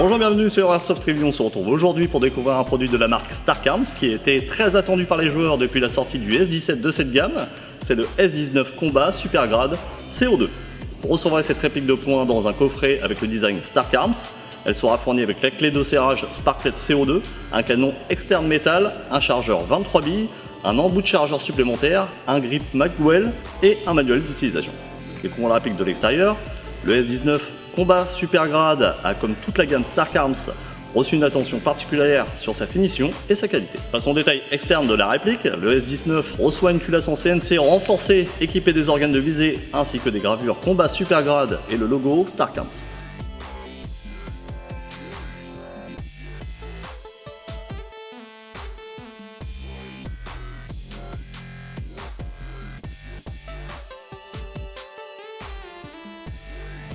Bonjour, bienvenue sur Airsoft Review. On se retrouve aujourd'hui pour découvrir un produit de la marque Stark Arms qui était très attendu par les joueurs depuis la sortie du S17 de cette gamme. C'est le S19 Combat Super Grade CO2. Vous recevrez cette réplique de poing dans un coffret avec le design Stark Arms. Elle sera fournie avec la clé de serrage Sparklet CO2, un canon externe métal, un chargeur 23 billes, un embout de chargeur supplémentaire, un grip Magwell et un manuel d'utilisation. Découvrons la réplique de l'extérieur. Le S19 Combat Super Grade a, comme toute la gamme Stark Arms, reçu une attention particulière sur sa finition et sa qualité. Passons au détail externe de la réplique. Le S19 reçoit une culasse en CNC renforcée, équipée des organes de visée ainsi que des gravures Combat Super Grade et le logo Stark Arms.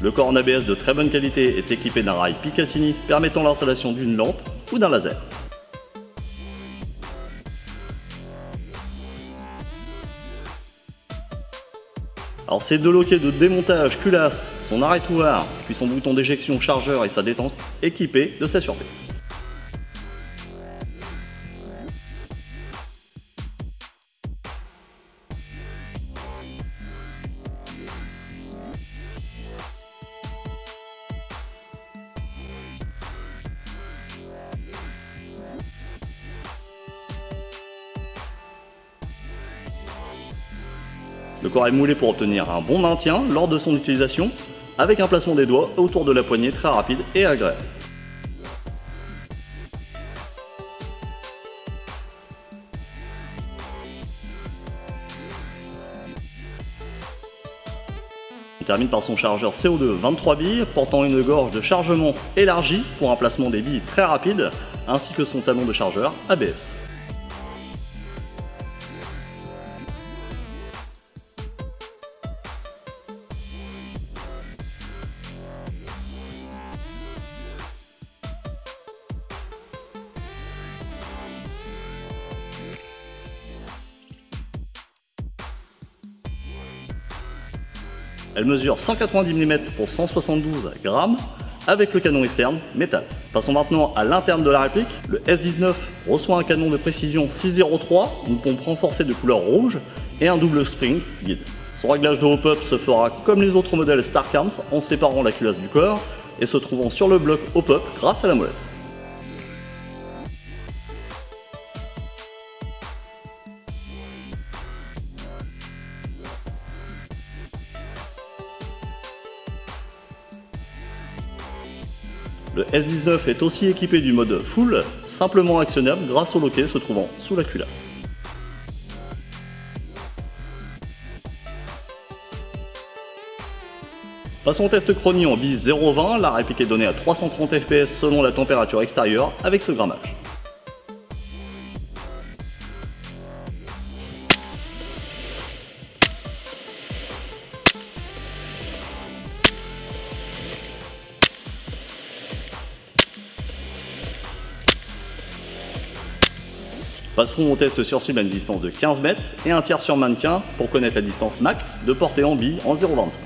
Le corps en ABS de très bonne qualité est équipé d'un rail Picatinny permettant l'installation d'une lampe ou d'un laser. Alors ces deux loquets de démontage culasse, son arrêtoir, puis son bouton d'éjection chargeur et sa détente équipés de sa sûreté. Le corps est moulé pour obtenir un bon maintien lors de son utilisation, avec un placement des doigts autour de la poignée très rapide et agréable. On termine par son chargeur CO2 23 billes, portant une gorge de chargement élargie pour un placement des billes très rapide, ainsi que son talon de chargeur ABS. Elle mesure 190 mm pour 172 grammes avec le canon externe métal. Passons maintenant à l'interne de la réplique. Le S19 reçoit un canon de précision 603, une pompe renforcée de couleur rouge et un double spring guide. Son réglage de hop-up se fera comme les autres modèles Stark Arms en séparant la culasse du corps et se trouvant sur le bloc hop-up grâce à la molette. Le S19 est aussi équipé du mode full, simplement actionnable grâce au loquet se trouvant sous la culasse. Passons au test chronie en bis 0.20, la réplique est donnée à 330 fps selon la température extérieure avec ce grammage. Passerons au test sur cible à une distance de 15 mètres et un tiers sur mannequin pour connaître la distance max de portée en bille en 0.25.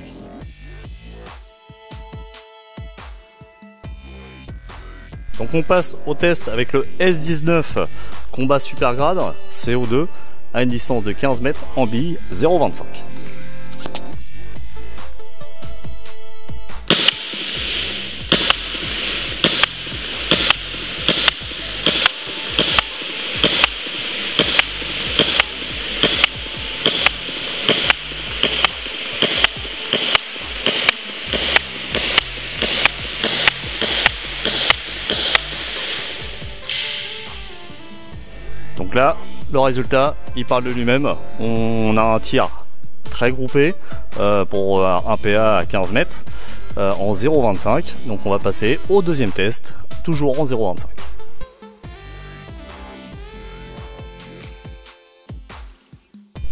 Donc on passe au test avec le S19 Combat Super Grade CO2 à une distance de 15 mètres en bille 0.25. Donc là, le résultat, il parle de lui-même. On a un tir très groupé pour un PA à 15 mètres en 0.25. Donc on va passer au deuxième test, toujours en 0.25.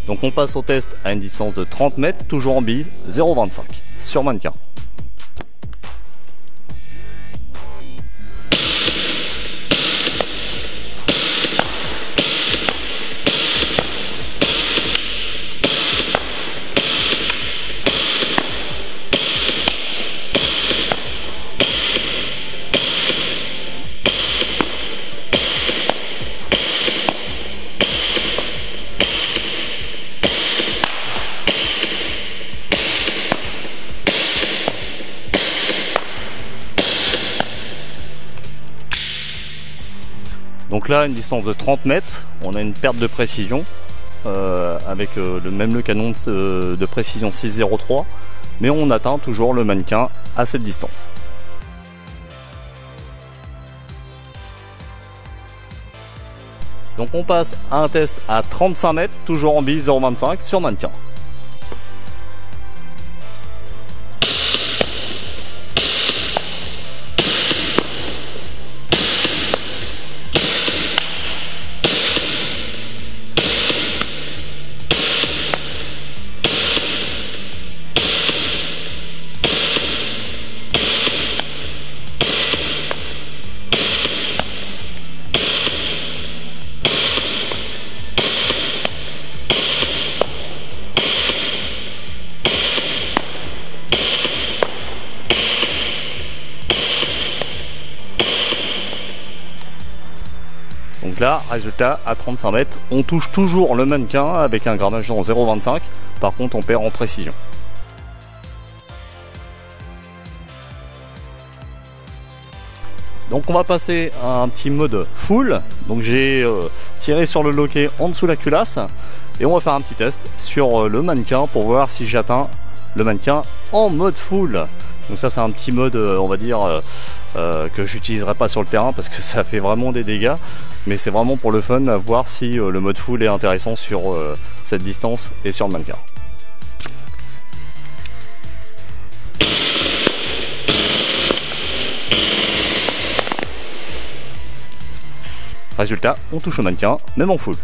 Donc on passe au test à une distance de 30 mètres, toujours en bille, 0.25, sur mannequin. Donc là, une distance de 30 mètres, on a une perte de précision avec le canon de précision 6.03, mais on atteint toujours le mannequin à cette distance. Donc on passe à un test à 35 mètres, toujours en bille 0.25 sur mannequin. Donc là, résultat, à 35 mètres, on touche toujours le mannequin avec un grammage en 0.25. Par contre, on perd en précision. Donc on va passer à un petit mode full. Donc j'ai tiré sur le loquet en dessous de la culasse. Et on va faire un petit test sur le mannequin pour voir si j'atteins le mannequin en mode full. Donc ça c'est un petit mode on va dire que j'utiliserai pas sur le terrain parce que ça fait vraiment des dégâts, mais c'est vraiment pour le fun à voir si le mode full est intéressant sur cette distance et sur le mannequin. Résultat, on touche au mannequin même en full.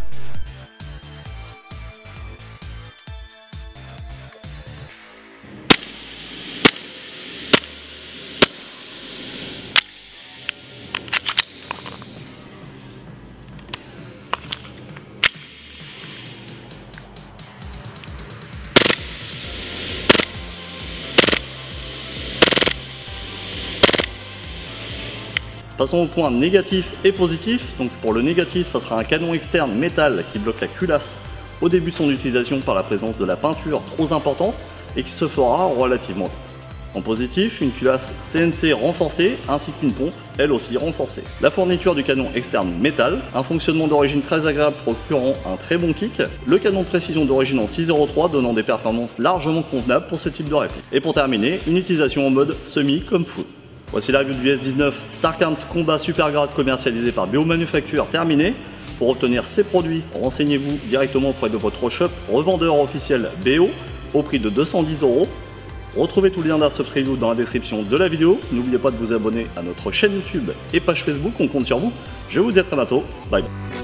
Passons au point négatif et positif. Donc pour le négatif, ça sera un canon externe métal qui bloque la culasse au début de son utilisation par la présence de la peinture trop importante et qui se fera relativement vite. En positif, une culasse CNC renforcée ainsi qu'une pompe, elle aussi renforcée. La fourniture du canon externe métal, un fonctionnement d'origine très agréable procurant un très bon kick, le canon de précision d'origine en 6.03 donnant des performances largement convenables pour ce type de réplique. Et pour terminer, une utilisation en mode semi comme full. Voici la review du S19 Stark Arms Combat Super Grade commercialisé par BO Manufacture terminée. Pour obtenir ces produits, renseignez-vous directement auprès de votre shop revendeur officiel BO au prix de 210 €. Retrouvez tous les liens de cette review dans la description de la vidéo. N'oubliez pas de vous abonner à notre chaîne YouTube et page Facebook, on compte sur vous. Je vous dis à très bientôt, bye bye.